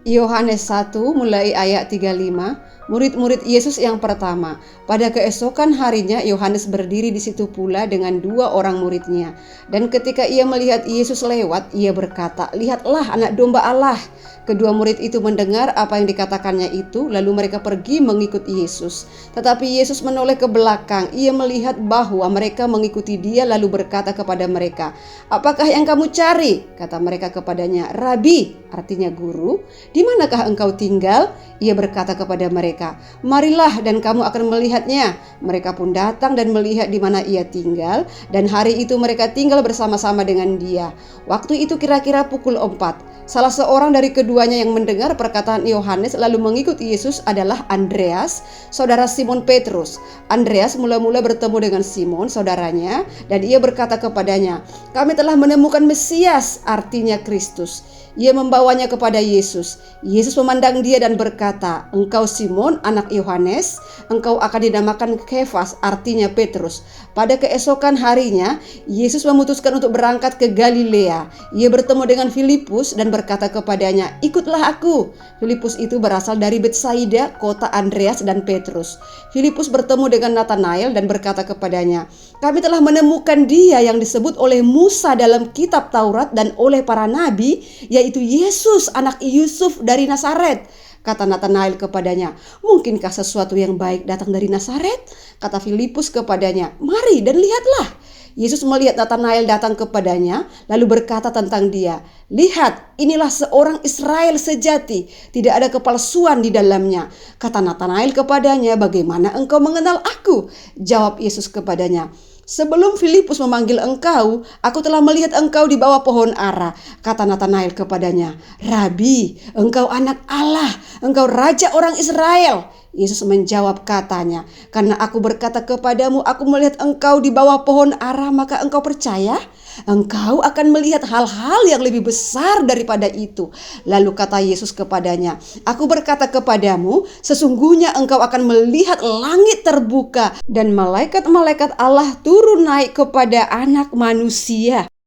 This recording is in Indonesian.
Yohanes 1 mulai ayat 35, murid-murid Yesus yang pertama. Pada keesokan harinya Yohanes berdiri di situ pula dengan 2 orang muridnya. Dan ketika ia melihat Yesus lewat, ia berkata, "Lihatlah anak domba Allah." Kedua murid itu mendengar apa yang dikatakannya itu, lalu mereka pergi mengikuti Yesus. Tetapi Yesus menoleh ke belakang, ia melihat bahwa mereka mengikuti dia lalu berkata kepada mereka, "Apakah yang kamu cari?" Kata mereka kepadanya, "Rabi," artinya guru, "di manakah engkau tinggal?" Ia berkata kepada mereka, "Marilah dan kamu akan melihatnya." Mereka pun datang dan melihat di mana ia tinggal, dan hari itu mereka tinggal bersama-sama dengan dia. Waktu itu kira-kira pukul 4. Salah seorang dari keduanya yang mendengar perkataan Yohanes lalu mengikuti Yesus adalah Andreas, saudara Simon Petrus. Andreas mula-mula bertemu dengan Simon, saudaranya, dan ia berkata kepadanya, "Kami telah menemukan Mesias," artinya Kristus. Ia membawanya kepada Yesus. Yesus memandang dia dan berkata, "Engkau Simon, anak Yohanes, engkau akan dinamakan Kefas," artinya Petrus. Pada keesokan harinya, Yesus memutuskan untuk berangkat ke Galilea. Ia bertemu dengan Filipus dan berkata kepadanya, "Ikutlah aku." Filipus itu berasal dari Betsaida, kota Andreas dan Petrus. Filipus bertemu dengan Natanael dan berkata kepadanya, "Kami telah menemukan dia yang disebut oleh Musa dalam kitab Taurat dan oleh para nabi, yaitu Yesus anak Yusuf dari Nazaret." Kata Natanael kepadanya, "Mungkinkah sesuatu yang baik datang dari Nazaret?" Kata Filipus kepadanya, "Mari dan lihatlah." Yesus melihat Natanael datang kepadanya, lalu berkata tentang dia, "Lihat, inilah seorang Israel sejati, tidak ada kepalsuan di dalamnya." Kata Natanael kepadanya, "Bagaimana engkau mengenal aku?" Jawab Yesus kepadanya, "Sebelum Filipus memanggil engkau, aku telah melihat engkau di bawah pohon ara." Kata Natanael kepadanya, "Rabi, engkau anak Allah, engkau raja orang Israel." Yesus menjawab katanya, "Karena aku berkata kepadamu, aku melihat engkau di bawah pohon ara, maka engkau percaya? Engkau akan melihat hal-hal yang lebih besar daripada itu." Lalu kata Yesus kepadanya, "Aku berkata kepadamu, sesungguhnya engkau akan melihat langit terbuka dan malaikat-malaikat Allah turun naik kepada Anak Manusia."